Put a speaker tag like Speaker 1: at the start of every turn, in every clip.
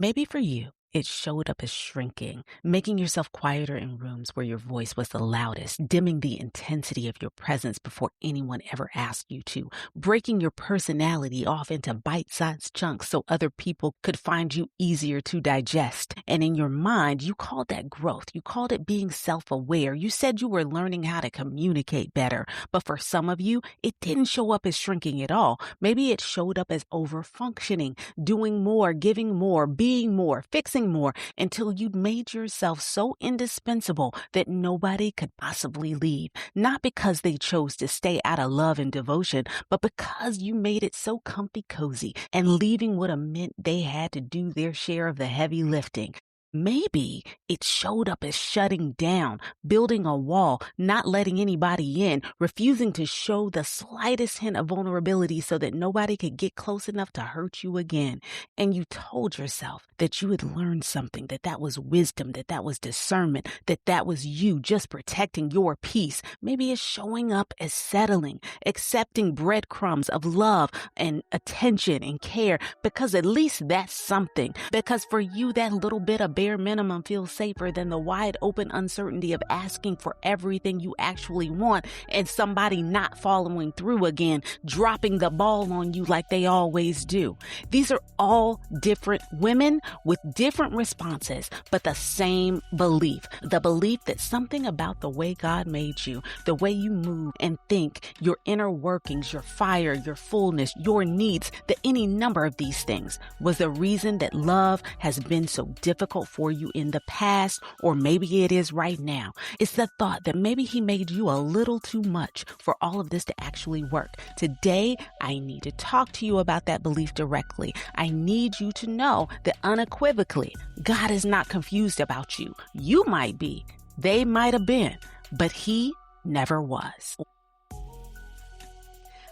Speaker 1: Maybe for you, it showed up as shrinking, making yourself quieter in rooms where your voice was the loudest, dimming the intensity of your presence before anyone ever asked you to, breaking your personality off into bite-sized chunks so other people could find you easier to digest. And in your mind, you called that growth. You called it being self-aware. You said you were learning how to communicate better. But for some of you, it didn't show up as shrinking at all. Maybe it showed up as over-functioning, doing more, giving more, being more, fixing more, until you'd made yourself so indispensable that nobody could possibly leave. Not because they chose to stay out of love and devotion, but because you made it so comfy cozy, and leaving would have meant they had to do their share of the heavy lifting. Maybe it showed up as shutting down, building a wall, not letting anybody in, refusing to show the slightest hint of vulnerability so that nobody could get close enough to hurt you again. And you told yourself that you had learned something, that was wisdom, that was discernment, that was you just protecting your peace. Maybe it's showing up as settling, accepting breadcrumbs of love and attention and care, because at least that's something. Because for you, that little bit of bare minimum feels safer than the wide open uncertainty of asking for everything you actually want and somebody not following through again, dropping the ball on you like they always do. These are all different women with different responses, but the same belief, the belief that something about the way God made you, the way you move and think, your inner workings, your fire, your fullness, your needs, that any number of these things was the reason that love has been so difficult for you in the past, or maybe it is right now. It's the thought that maybe he made you a little too much for all of this to actually work. Today, I need to talk to you about that belief directly. I need you to know that unequivocally, God is not confused about you. You might be, they might have been, but he never was.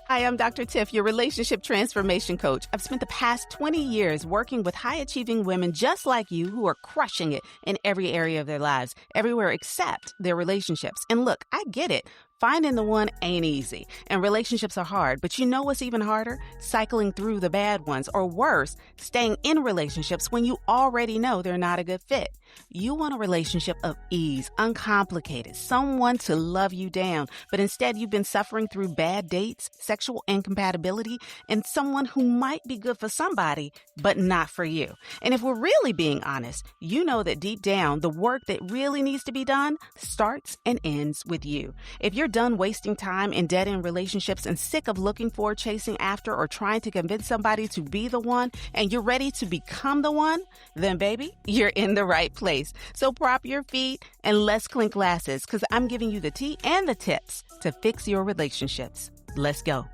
Speaker 1: Hi, I'm Dr. Tiff, your relationship transformation coach. I've spent the past 20 years working with high-achieving women just like you who are crushing it in every area of their lives, everywhere except their relationships. And look, I get it. Finding the one ain't easy, and relationships are hard, but you know what's even harder? Cycling through the bad ones, or worse, staying in relationships when you already know they're not a good fit. You want a relationship of ease, uncomplicated, someone to love you down, but instead you've been suffering through bad dates, sexual incompatibility, and someone who might be good for somebody, but not for you. And if we're really being honest, you know that deep down, the work that really needs to be done starts and ends with you. If you're done wasting time in dead-end relationships and sick of looking for, chasing after, or trying to convince somebody to be the one, and you're ready to become the one, then baby, you're in the right place. So prop your feet and let's clink glasses, because I'm giving you the tea and the tips to fix your relationships. Let's go.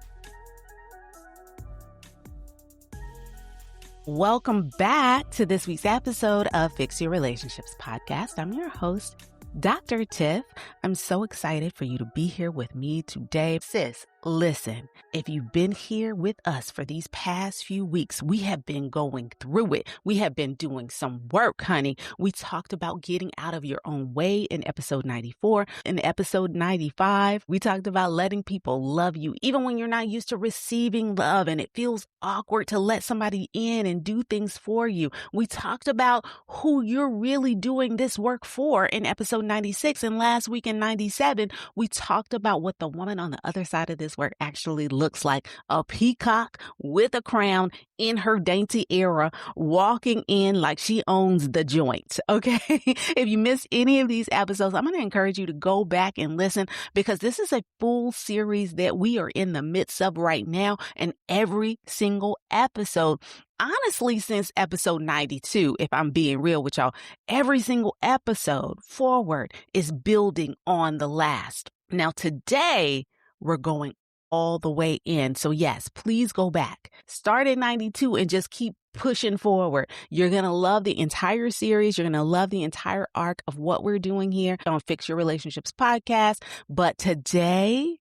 Speaker 1: Welcome back to this week's episode of Fix Your Relationships podcast. I'm your host, Dr. Tiff. I'm so excited for you to be here with me today. Sis, listen, if you've been here with us for these past few weeks, we have been going through it. We have been doing some work, honey. We talked about getting out of your own way in episode 94. In episode 95, we talked about letting people love you, even when you're not used to receiving love and it feels awkward to let somebody in and do things for you. We talked about who you're really doing this work for in episode 96. And last week in 97, we talked about what the woman on the other side of this work actually looks like. A peacock with a crown in her dainty era, walking in like she owns the joint. Okay. If you missed any of these episodes, I'm going to encourage you to go back and listen, because this is a full series that we are in the midst of right now. And every single episode, honestly, since episode 92, if I'm being real with y'all, every single episode forward is building on the last. Now, today we're going all the way in. So yes, please go back. Start at 92 and just keep pushing forward. You're going to love the entire series. You're going to love the entire arc of what we're doing here on Fix Your Relationships podcast. But today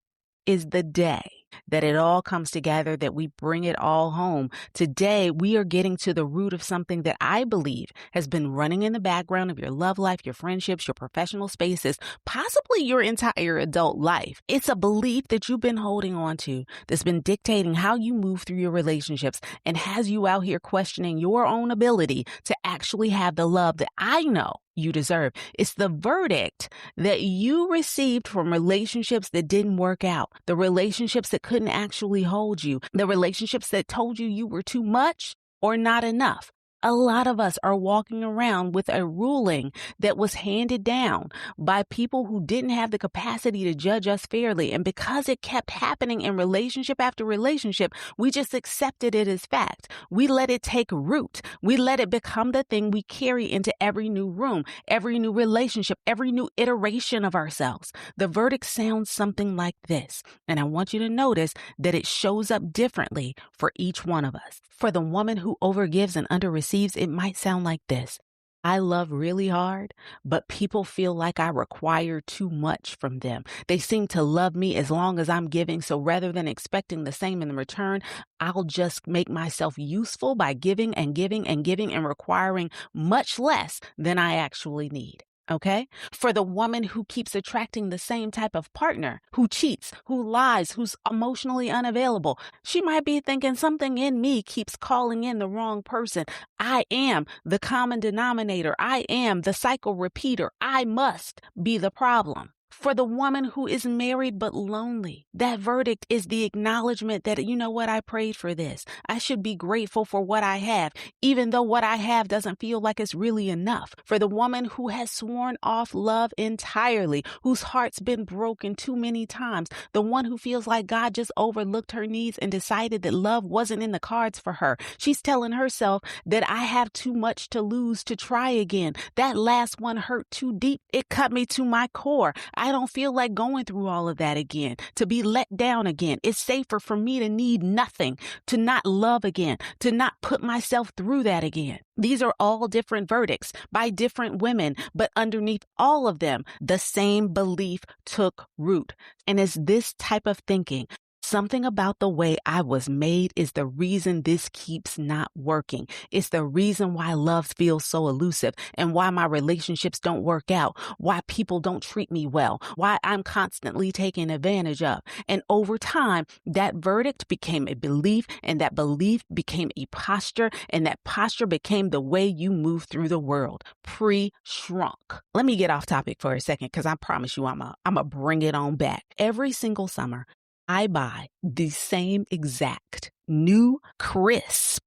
Speaker 1: is the day that it all comes together, that we bring it all home. Today, we are getting to the root of something that I believe has been running in the background of your love life, your friendships, your professional spaces, possibly your entire adult life. It's a belief that you've been holding on to that's been dictating how you move through your relationships and has you out here questioning your own ability to actually have the love that I know you deserve. It's the verdict that you received from relationships that didn't work out, the relationships that couldn't actually hold you, the relationships that told you you were too much or not enough. A lot of us are walking around with a ruling that was handed down by people who didn't have the capacity to judge us fairly. And because it kept happening in relationship after relationship, we just accepted it as fact. We let it take root. We let it become the thing we carry into every new room, every new relationship, every new iteration of ourselves. The verdict sounds something like this. And I want you to notice that it shows up differently for each one of us. For the woman who overgives and underreceives, it might sound like this. I love really hard, but people feel like I require too much from them. They seem to love me as long as I'm giving. So rather than expecting the same in return, I'll just make myself useful by giving and giving and giving and requiring much less than I actually need. Okay? For the woman who keeps attracting the same type of partner, who cheats, who lies, who's emotionally unavailable, she might be thinking something in me keeps calling in the wrong person. I am the common denominator. I am the cycle repeater. I must be the problem. For the woman who is married but lonely, that verdict is the acknowledgement that, you know what, I prayed for this. I should be grateful for what I have, even though what I have doesn't feel like it's really enough. For the woman who has sworn off love entirely, whose heart's been broken too many times, the one who feels like God just overlooked her needs and decided that love wasn't in the cards for her. She's telling herself that I have too much to lose to try again. That last one hurt too deep. It cut me to my core. I don't feel like going through all of that again, to be let down again. It's safer for me to need nothing, to not love again, to not put myself through that again. These are all different verdicts by different women, but underneath all of them, the same belief took root. And it's this type of thinking. Something about the way I was made is the reason this keeps not working. It's the reason why love feels so elusive and why my relationships don't work out, why people don't treat me well, why I'm constantly taken advantage of. And over time, that verdict became a belief, and that belief became a posture, and that posture became the way you move through the world. Pre-shrunk. Let me get off topic for a second, because I promise you I'm a bring it on back. Every single summer, I buy the same exact new crisp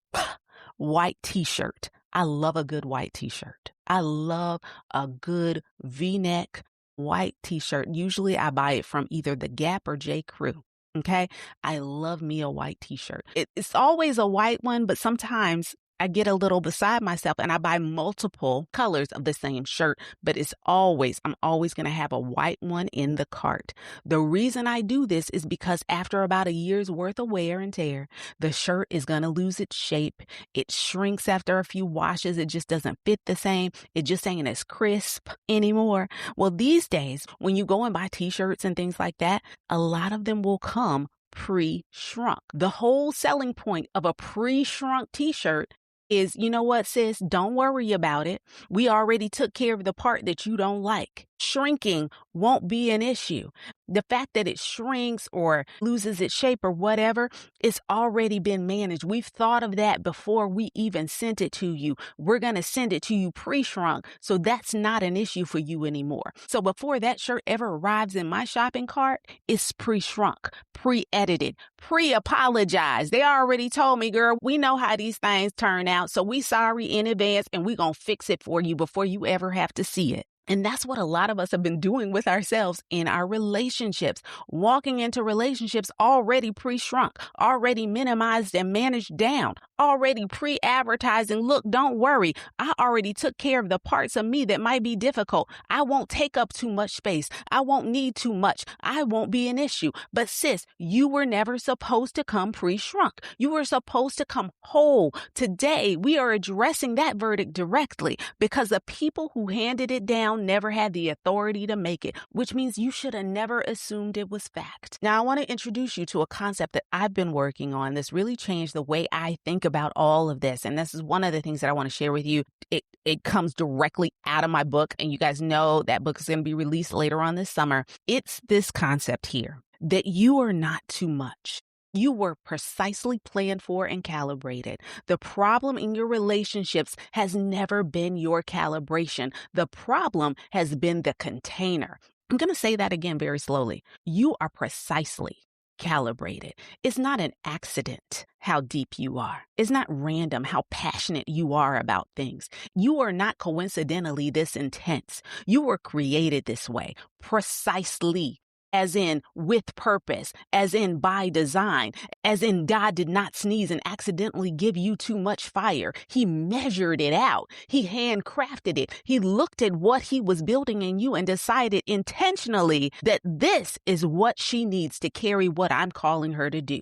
Speaker 1: white t-shirt. I love a good white t-shirt. I love a good V-neck white t-shirt. Usually I buy it from either the Gap or J. Crew. Okay. I love me a white t-shirt. It's always a white one, but sometimes I get a little beside myself and I buy multiple colors of the same shirt, but I'm always going to have a white one in the cart. The reason I do this is because after about a year's worth of wear and tear, the shirt is going to lose its shape. It shrinks after a few washes. It just doesn't fit the same. It just ain't as crisp anymore. Well, these days, when you go and buy t-shirts and things like that, a lot of them will come pre-shrunk. The whole selling point of a pre-shrunk t-shirt is, you know what, sis, don't worry about it. We already took care of the part that you don't like. Shrinking won't be an issue. The fact that it shrinks or loses its shape or whatever, it's already been managed. We've thought of that before we even sent it to you. We're going to send it to you pre-shrunk. So that's not an issue for you anymore. So before that shirt ever arrives in my shopping cart, it's pre-shrunk, pre-edited, pre-apologized. They already told me, girl, we know how these things turn out. So we sorry in advance and we going to fix it for you before you ever have to see it. And that's what a lot of us have been doing with ourselves in our relationships, walking into relationships already pre-shrunk, already minimized and managed down, already pre-advertising. Look, don't worry. I already took care of the parts of me that might be difficult. I won't take up too much space. I won't need too much. I won't be an issue. But sis, you were never supposed to come pre-shrunk. You were supposed to come whole. Today, we are addressing that verdict directly because the people who handed it down somehow never had the authority to make it, which means you should have never assumed it was fact. Now, I want to introduce you to a concept that I've been working on that's really changed the way I think about all of this. And this is one of the things that I want to share with you. It comes directly out of my book, and you guys know that book is going to be released later on this summer. It's this concept here that you are not too much. You were precisely planned for and calibrated. The problem in your relationships has never been your calibration. The problem has been the container. I'm going to say that again very slowly. You are precisely calibrated. It's not an accident how deep you are. It's not random how passionate you are about things. You are not coincidentally this intense. You were created this way, precisely. As in with purpose, as in by design, as in God did not sneeze and accidentally give you too much fire. He measured it out. He handcrafted it. He looked at what he was building in you and decided intentionally that this is what she needs to carry what I'm calling her to do.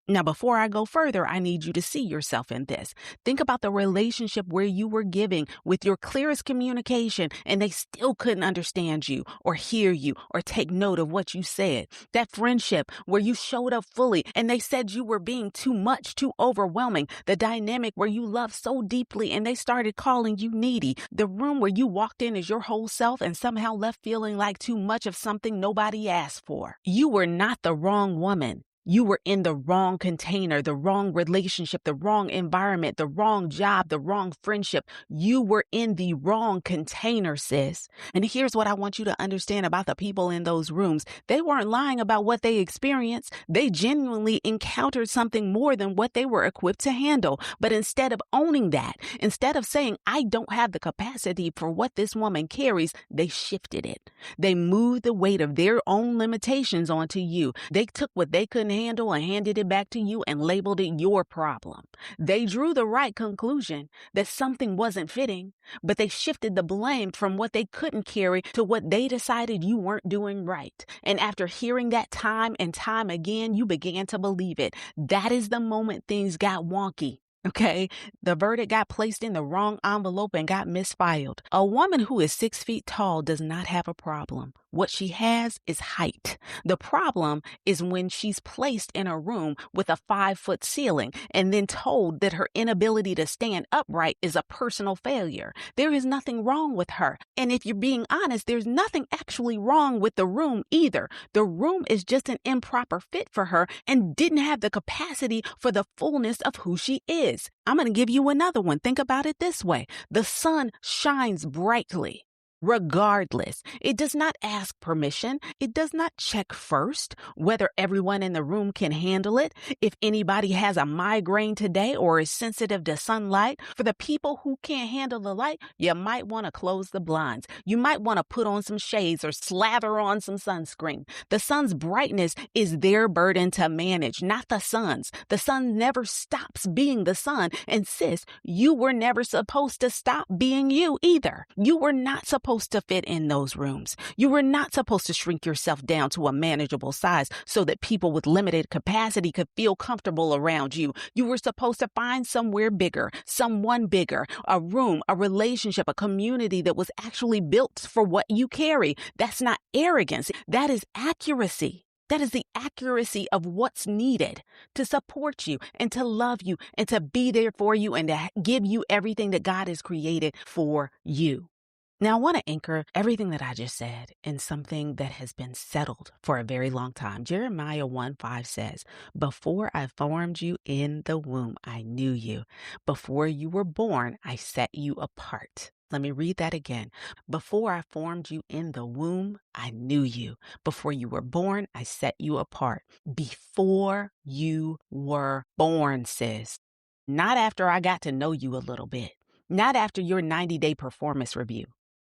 Speaker 1: Now, before I go further, I need you to see yourself in this. Think about the relationship where you were giving with your clearest communication and they still couldn't understand you or hear you or take note of what you said. That friendship where you showed up fully and they said you were being too much, too overwhelming. The dynamic where you loved so deeply and they started calling you needy. The room where you walked in as your whole self and somehow left feeling like too much of something nobody asked for. You were not the wrong woman. You were in the wrong container, the wrong relationship, the wrong environment, the wrong job, the wrong friendship. You were in the wrong container, sis. And here's what I want you to understand about the people in those rooms. They weren't lying about what they experienced. They genuinely encountered something more than what they were equipped to handle. But instead of owning that, instead of saying, I don't have the capacity for what this woman carries, they shifted it. They moved the weight of their own limitations onto you. They took what they couldn't handle and handed it back to you and labeled it your problem. They drew the right conclusion that something wasn't fitting, but they shifted the blame from what they couldn't carry to what they decided you weren't doing right. And after hearing that time and time again, you began to believe it. That is the moment things got wonky. Okay, the verdict got placed in the wrong envelope and got misfiled. A woman who is 6 feet tall does not have a problem. What she has is height. The problem is when she's placed in a room with a 5-foot ceiling and then told that her inability to stand upright is a personal failure. There is nothing wrong with her. And if you're being honest, there's nothing actually wrong with the room either. The room is just an improper fit for her and didn't have the capacity for the fullness of who she is. I'm going to give you another one. Think about it this way. The sun shines brightly. Regardless, it does not ask permission. It does not check first whether everyone in the room can handle it. If anybody has a migraine today or is sensitive to sunlight, for the people who can't handle the light, you might want to close the blinds. You might want to put on some shades or slather on some sunscreen. The sun's brightness is their burden to manage, not the sun's. The sun never stops being the sun. And sis, you were never supposed to stop being you either. You were not supposed to fit in those rooms. You were not supposed to shrink yourself down to a manageable size so that people with limited capacity could feel comfortable around you. You were supposed to find somewhere bigger, someone bigger, a room, a relationship, a community that was actually built for what you carry. That's not arrogance. That is accuracy. That is the accuracy of what's needed to support you and to love you and to be there for you and to give you everything that God has created for you. Now, I want to anchor everything that I just said in something that has been settled for a very long time. Jeremiah 1:5 says, before I formed you in the womb, I knew you. Before you were born, I set you apart. Let me read that again. Before I formed you in the womb, I knew you. Before you were born, I set you apart. Before you were born, sis. Not after I got to know you a little bit. Not after your 90-day performance review.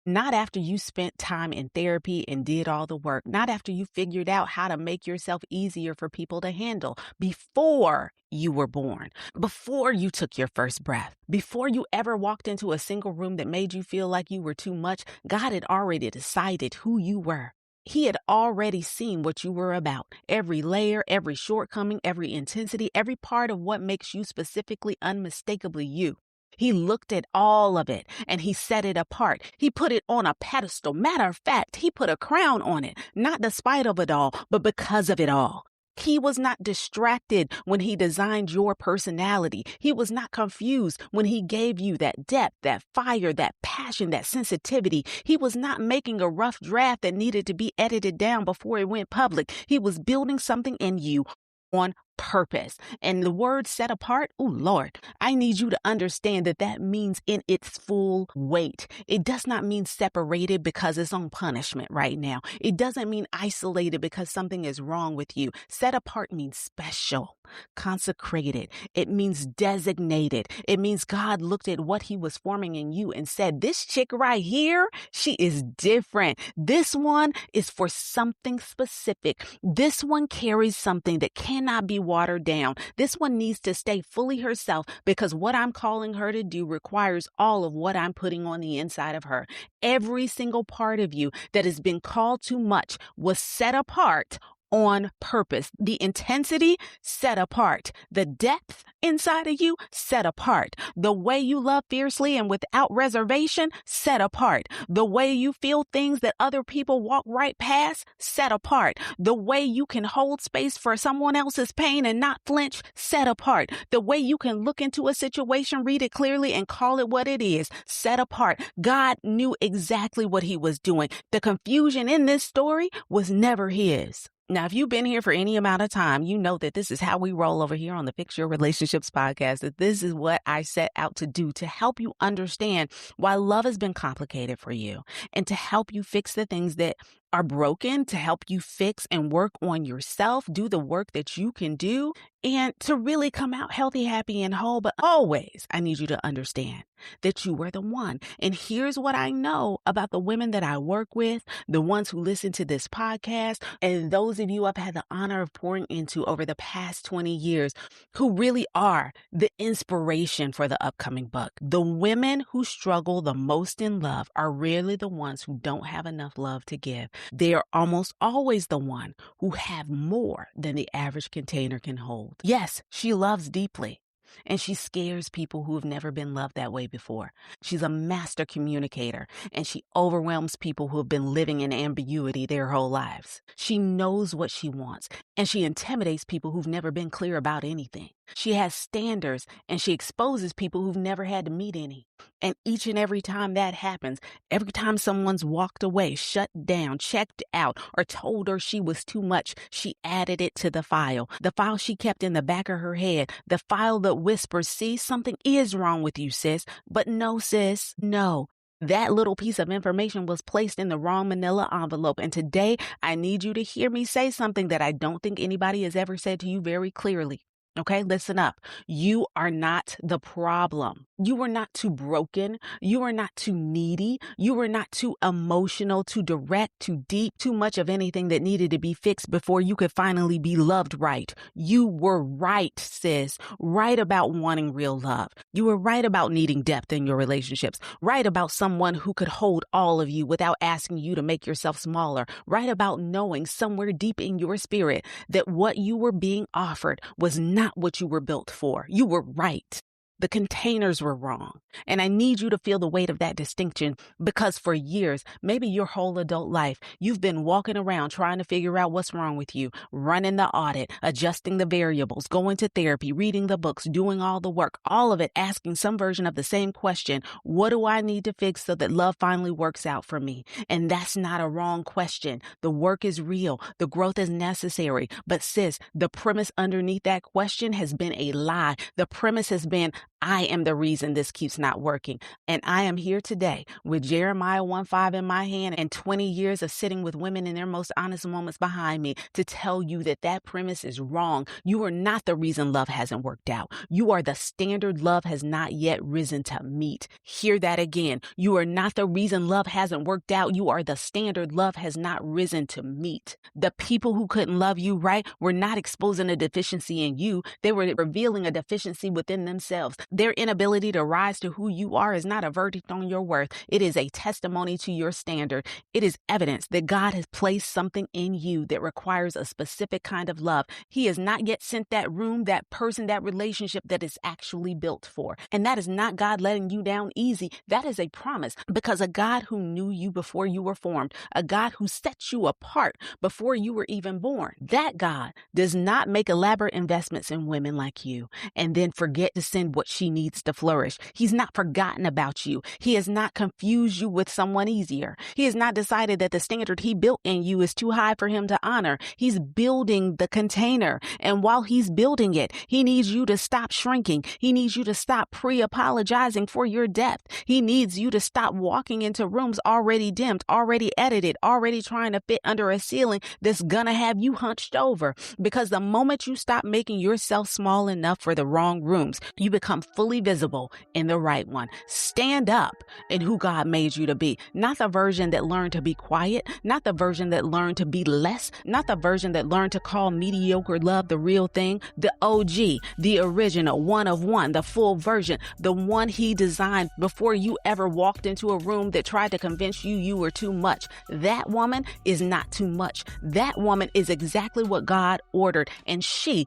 Speaker 1: Not after you spent time in therapy and did all the work. Not after you figured out how to make yourself easier for people to handle. Before you were born. Before you took your first breath. Before you ever walked into a single room that made you feel like you were too much, God had already decided who you were. He had already seen what you were about. Every layer, every shortcoming, every intensity, every part of what makes you specifically unmistakably you. He looked at all of it and he set it apart. He put it on a pedestal. Matter of fact, he put a crown on it, not despite of it all, but because of it all. He was not distracted when he designed your personality. He was not confused when he gave you that depth, that fire, that passion, that sensitivity. He was not making a rough draft that needed to be edited down before it went public. He was building something in you on purpose. And the word set apart, oh Lord, I need you to understand that that means in its full weight. It does not mean separated because it's on punishment right now. It doesn't mean isolated because something is wrong with you. Set apart means special, consecrated. It means designated. It means God looked at what he was forming in you and said, this chick right here, she is different. This one is for something specific. This one carries something that cannot be watered down. This one needs to stay fully herself because what I'm calling her to do requires all of what I'm putting on the inside of her. Every single part of you that has been called too much was set apart on purpose. The intensity set apart. The depth inside of you set apart. The way you love fiercely and without reservation set apart. The way you feel things that other people walk right past set apart. The way you can hold space for someone else's pain and not flinch set apart. The way you can look into a situation, read it clearly and call it what it is set apart. God knew exactly what he was doing. The confusion in this story was never his. Now, if you've been here for any amount of time, you know that this is how we roll over here on the Fix Your Relationships podcast, that this is what I set out to do to help you understand why love has been complicated for you and to help you fix the things that are broken, to help you fix and work on yourself, do the work that you can do, and to really come out healthy, happy, and whole. But always, I need you to understand that you were the one. And here's what I know about the women that I work with, the ones who listen to this podcast, and those of you I've had the honor of pouring into over the past 20 years, who really are the inspiration for the upcoming book. The women who struggle the most in love are rarely the ones who don't have enough love to give. They are almost always the one who have more than the average container can hold. Yes, she loves deeply. And she scares people who have never been loved that way before. She's a master communicator, and she overwhelms people who have been living in ambiguity their whole lives. She knows what she wants, and she intimidates people who've never been clear about anything. She has standards, and she exposes people who've never had to meet any. And each and every time that happens, every time someone's walked away, shut down, checked out, or told her she was too much, she added it to the file she kept in the back of her head, the file that whispers, see, something is wrong with you, sis. But no, sis, no. That little piece of information was placed in the wrong manila envelope. And today I need you to hear me say something that I don't think anybody has ever said to you very clearly. Okay, listen up. You are not the problem. You are not too broken. You are not too needy. You are not too emotional, too direct, too deep, too much of anything that needed to be fixed before you could finally be loved right. You were right, sis. Right about wanting real love. You were right about needing depth in your relationships. Right about someone who could hold all of you without asking you to make yourself smaller. Right about knowing somewhere deep in your spirit that what you were being offered was not what you were built for. You were right. The containers were wrong. And I need you to feel the weight of that distinction because for years, maybe your whole adult life, you've been walking around trying to figure out what's wrong with you, running the audit, adjusting the variables, going to therapy, reading the books, doing all the work, all of it asking some version of the same question. What do I need to fix so that love finally works out for me? And that's not a wrong question. The work is real. The growth is necessary. But sis, the premise underneath that question has been a lie. The premise has been, I am the reason this keeps not working. And I am here today with Jeremiah 1:5 in my hand and 20 years of sitting with women in their most honest moments behind me to tell you that that premise is wrong. You are not the reason love hasn't worked out. You are the standard love has not yet risen to meet. Hear that again. You are not the reason love hasn't worked out. You are the standard love has not risen to meet. The people who couldn't love you right were not exposing a deficiency in you. They were revealing a deficiency within themselves. Their inability to rise to who you are is not a verdict on your worth. It is a testimony to your standard. It is evidence that God has placed something in you that requires a specific kind of love. He has not yet sent that room, that person, that relationship that is actually built for. And that is not God letting you down easy. That is a promise, because a God who knew you before you were formed, a God who set you apart before you were even born, that God does not make elaborate investments in women like you and then forget to send what she needs to flourish. He's not forgotten about you. He has not confused you with someone easier. He has not decided that the standard he built in you is too high for him to honor. He's building the container. And while he's building it, he needs you to stop shrinking. He needs you to stop pre-apologizing for your depth. He needs you to stop walking into rooms already dimmed, already edited, already trying to fit under a ceiling that's gonna have you hunched over. Because the moment you stop making yourself small enough for the wrong rooms, you become fully visible in the right one. Stand up in who God made you to be. Not the version that learned to be quiet, not the version that learned to be less, not the version that learned to call mediocre love the real thing, the OG, the original, one of one, the full version, the one he designed before you ever walked into a room that tried to convince you were too much. That woman is not too much. That woman is exactly what God ordered. And she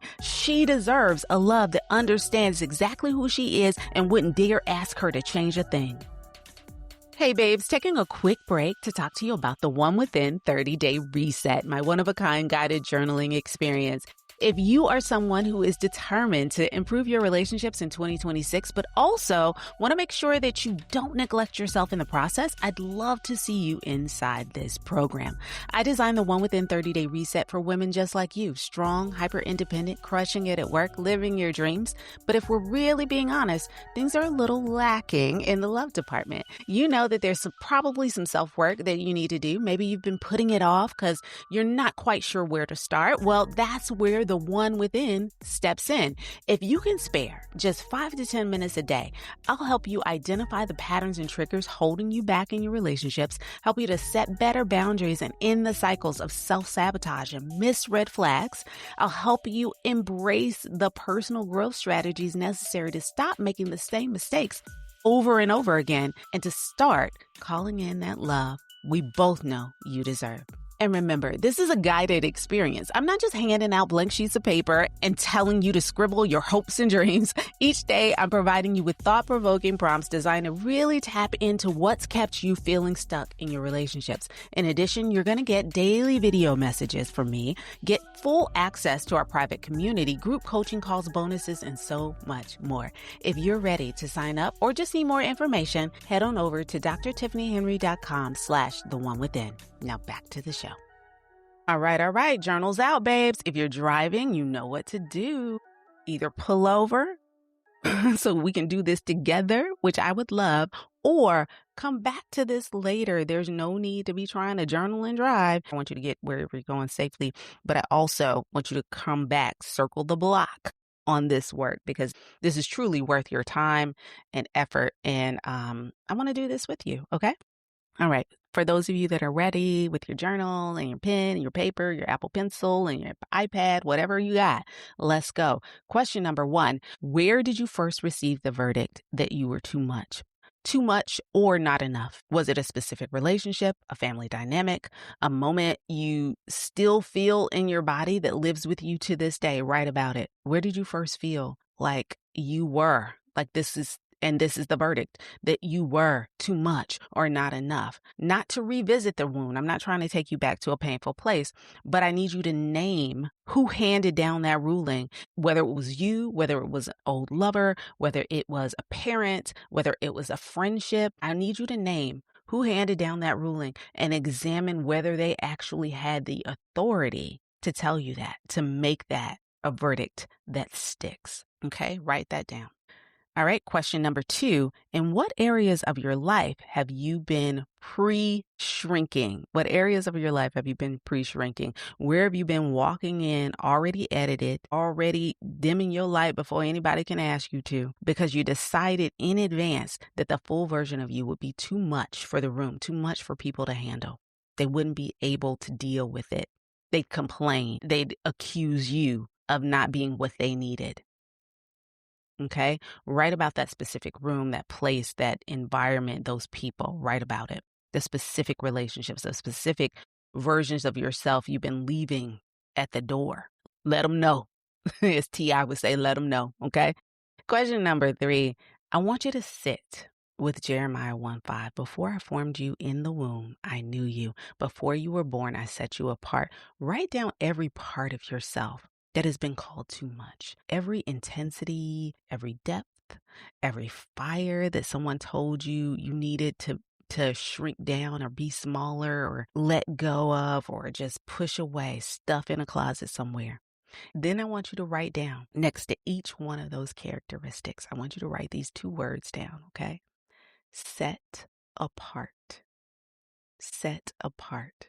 Speaker 1: deserves a love that understands exactly who she is and wouldn't dare ask her to change a thing. Hey babes, taking a quick break to talk to you about the One Within 30-Day Reset, my one-of-a-kind guided journaling experience. If you are someone who is determined to improve your relationships in 2026, but also want to make sure that you don't neglect yourself in the process, I'd love to see you inside this program. I designed the One Within 30-Day Reset for women just like you, strong, hyper-independent, crushing it at work, living your dreams. But if we're really being honest, things are a little lacking in the love department. You know that there's probably some self-work that you need to do. Maybe you've been putting it off because you're not quite sure where to start. Well, that's where the One Within steps in. If you can spare just 5 to 10 minutes a day, I'll help you identify the patterns and triggers holding you back in your relationships, help you to set better boundaries and end the cycles of self-sabotage and missed red flags. I'll help you embrace the personal growth strategies necessary to stop making the same mistakes over and over again and to start calling in that love we both know you deserve. And remember, this is a guided experience. I'm not just handing out blank sheets of paper and telling you to scribble your hopes and dreams. Each day, I'm providing you with thought-provoking prompts designed to really tap into what's kept you feeling stuck in your relationships. In addition, you're going to get daily video messages from me, get full access to our private community, group coaching calls, bonuses, and so much more. If you're ready to sign up or just need more information, head on over to drtiffanyhenry.com/theonewithin. Now back to the show. All right. Journals out, babes. If you're driving, you know what to do. Either pull over so we can do this together, which I would love, or come back to this later. There's no need to be trying to journal and drive. I want you to get wherever you're going safely, but I also want you to come back, circle the block on this work, because this is truly worth your time and effort. And I want to do this with you. Okay. All right. For those of you that are ready with your journal and your pen and your paper, your Apple Pencil and your iPad, whatever you got, let's go. Question number 1, where did you first receive the verdict that you were too much? Too much or not enough? Was it a specific relationship, a family dynamic, a moment you still feel in your body that lives with you to this day? Write about it. Where did you first feel like you were, like this is the verdict, that you were too much or not enough? Not to revisit the wound. I'm not trying to take you back to a painful place, but I need you to name who handed down that ruling, whether it was you, whether it was an old lover, whether it was a parent, whether it was a friendship. I need you to name who handed down that ruling and examine whether they actually had the authority to tell you that, to make that a verdict that sticks. Okay, write that down. All right, question number 2, in what areas of your life have you been pre-shrinking? What areas of your life have you been pre-shrinking? Where have you been walking in already edited, already dimming your light before anybody can ask you to, because you decided in advance that the full version of you would be too much for the room, too much for people to handle. They wouldn't be able to deal with it. They'd complain. They'd accuse you of not being what they needed. Okay? Write about that specific room, that place, that environment, those people. Write about it. The specific relationships, the specific versions of yourself you've been leaving at the door. Let them know. As T.I. would say, let them know. Okay? Question number 3. I want you to sit with Jeremiah 1:5. Before I formed you in the womb, I knew you. Before you were born, I set you apart. Write down every part of yourself that has been called too much. Every intensity, every depth, every fire that someone told you you needed to shrink down or be smaller or let go of or just push away, stuff in a closet somewhere. Then I want you to write down next to each one of those characteristics. I want you to write these 2 words down, okay? Set apart. Set apart.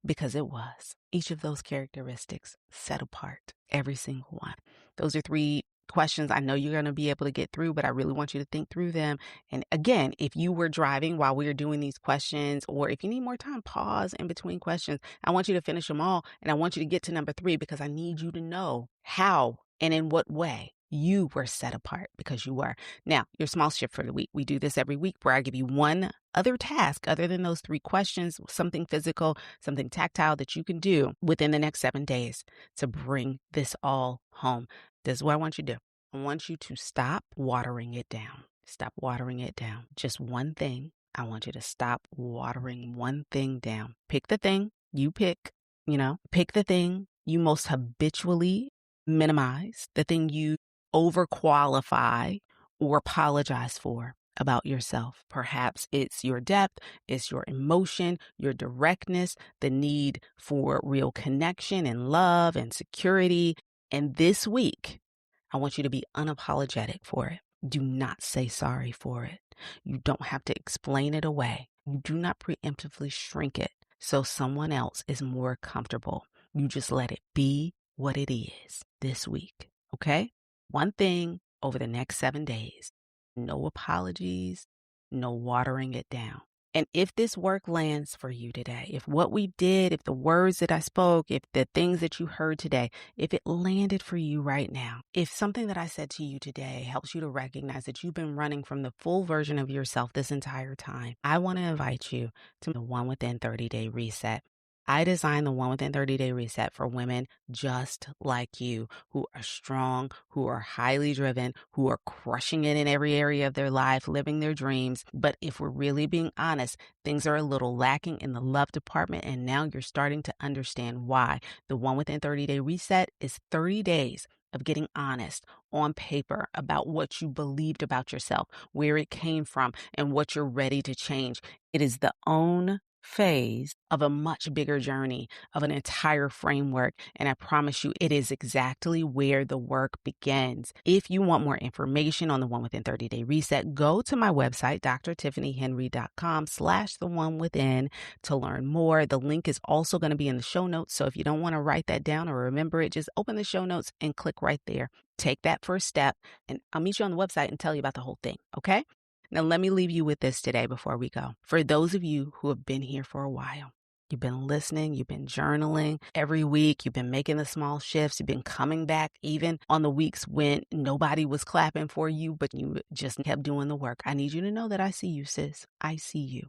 Speaker 1: Because it was. Each of those characteristics set apart, every single one. Those are 3 questions I know you're going to be able to get through, but I really want you to think through them. And again, if you were driving while we were doing these questions, or if you need more time, pause in between questions. I want you to finish them all. And I want you to get to number 3 because I need you to know how and in what way you were set apart, because you were. Now, your small shift for the week. We do this every week where I give you one other task other than those 3 questions, something physical, something tactile that you can do within the next 7 days to bring this all home. This is what I want you to do. I want you to stop watering it down. Stop watering it down. Just one thing. I want you to stop watering one thing down. Pick the thing you pick, pick the thing you most habitually minimize, the thing you overqualify or apologize for about yourself. Perhaps it's your depth, it's your emotion, your directness, the need for real connection and love and security. And this week, I want you to be unapologetic for it. Do not say sorry for it. You don't have to explain it away. You do not preemptively shrink it so someone else is more comfortable. You just let it be what it is this week. Okay? One thing over the next 7 days. No apologies, no watering it down. And if this work lands for you today, if what we did, if the words that I spoke, if the things that you heard today, if it landed for you right now, if something that I said to you today helps you to recognize that you've been running from the full version of yourself this entire time, I want to invite you to the One Within 30-Day Reset. I designed the One Within 30-Day Reset for women just like you, who are strong, who are highly driven, who are crushing it in every area of their life, living their dreams. But if we're really being honest, things are a little lacking in the love department, and now you're starting to understand why. The One Within 30-Day Reset is 30 days of getting honest on paper about what you believed about yourself, where it came from, and what you're ready to change. It is the own phase of a much bigger journey, of an entire framework. And I promise you, it is exactly where the work begins. If you want more information on the One Within 30-Day Reset, go to my website, drtiffanyhenry.com/theonewithin to learn more. The link is also going to be in the show notes. So if you don't want to write that down or remember it, just open the show notes and click right there. Take that first step, and I'll meet you on the website and tell you about the whole thing. Okay? Now, let me leave you with this today before we go. For those of you who have been here for a while, you've been listening, you've been journaling every week, you've been making the small shifts, you've been coming back even on the weeks when nobody was clapping for you, but you just kept doing the work. I need you to know that I see you, sis. I see you.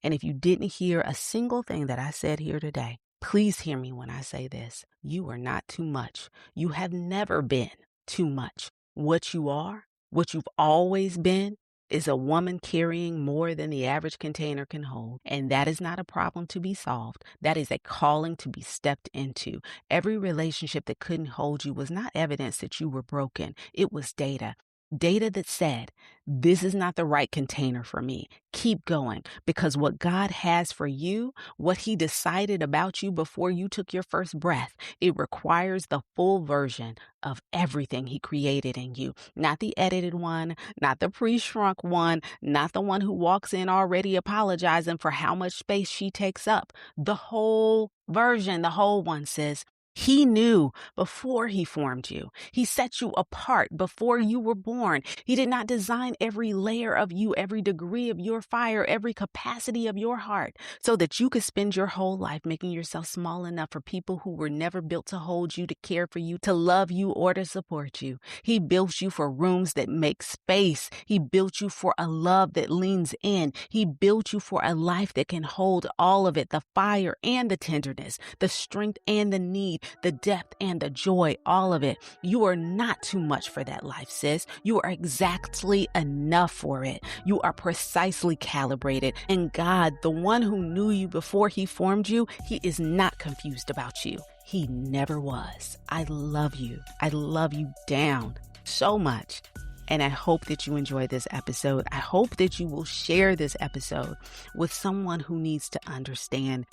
Speaker 1: And if you didn't hear a single thing that I said here today, please hear me when I say this. You are not too much. You have never been too much. What you are, what you've always been, is a woman carrying more than the average container can hold. And that is not a problem to be solved. That is a calling to be stepped into. Every relationship that couldn't hold you was not evidence that you were broken. It was data. Data that said, this is not the right container for me. Keep going, because what God has for you, what he decided about you before you took your first breath, it requires the full version of everything he created in you. Not the edited one, not the pre-shrunk one, not the one who walks in already apologizing for how much space she takes up. The whole version, the whole one, says, He knew before he formed you. He set you apart before you were born. He did not design every layer of you, every degree of your fire, every capacity of your heart so that you could spend your whole life making yourself small enough for people who were never built to hold you, to care for you, to love you, or to support you. He built you for rooms that make space. He built you for a love that leans in. He built you for a life that can hold all of it, the fire and the tenderness, the strength and the need, the depth and the joy, all of it. You are not too much for that life, sis. You are exactly enough for it. You are precisely calibrated. And God, the one who knew you before he formed you, he is not confused about you. He never was. I love you. I love you down so much. And I hope that you enjoyed this episode. I hope that you will share this episode with someone who needs to understand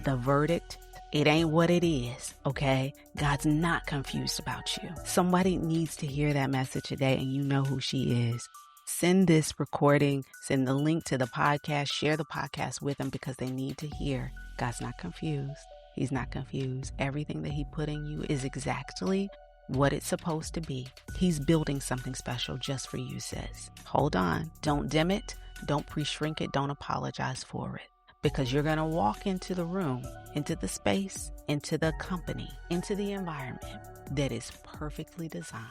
Speaker 1: the verdict. It ain't what it is, okay? God's not confused about you. Somebody needs to hear that message today, and you know who she is. Send this recording, send the link to the podcast, share the podcast with them because they need to hear God's not confused. He's not confused. Everything that he put in you is exactly what it's supposed to be. He's building something special just for you, sis. Hold on. Don't dim it. Don't pre-shrink it. Don't apologize for it. Because you're going to walk into the room, into the space, into the company, into the environment that is perfectly designed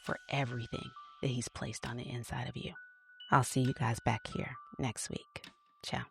Speaker 1: for everything that he's placed on the inside of you. I'll see you guys back here next week. Ciao.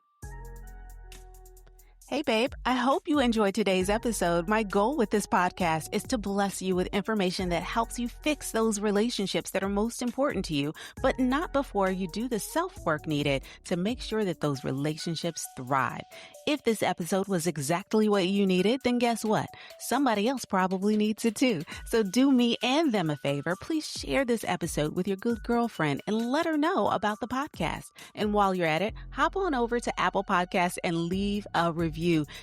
Speaker 1: Hey, babe, I hope you enjoyed today's episode. My goal with this podcast is to bless you with information that helps you fix those relationships that are most important to you, but not before you do the self-work needed to make sure that those relationships thrive. If this episode was exactly what you needed, then guess what? Somebody else probably needs it too. So do me and them a favor. Please share this episode with your good girlfriend and let her know about the podcast. And while you're at it, hop on over to Apple Podcasts and leave a review.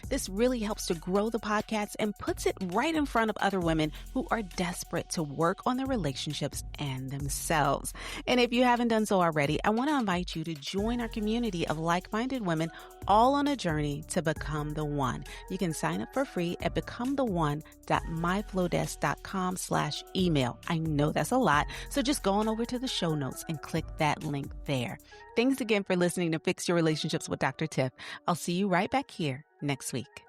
Speaker 1: This really helps to grow the podcast and puts it right in front of other women who are desperate to work on their relationships and themselves. And if you haven't done so already, I want to invite you to join our community of like-minded women all on a journey to become the one. You can sign up for free at becometheone.myflowdesk.com/email. I know that's a lot, so just go on over to the show notes and click that link there. Thanks again for listening to Fix Your Relationships with Dr. Tiff. I'll see you right back here next week.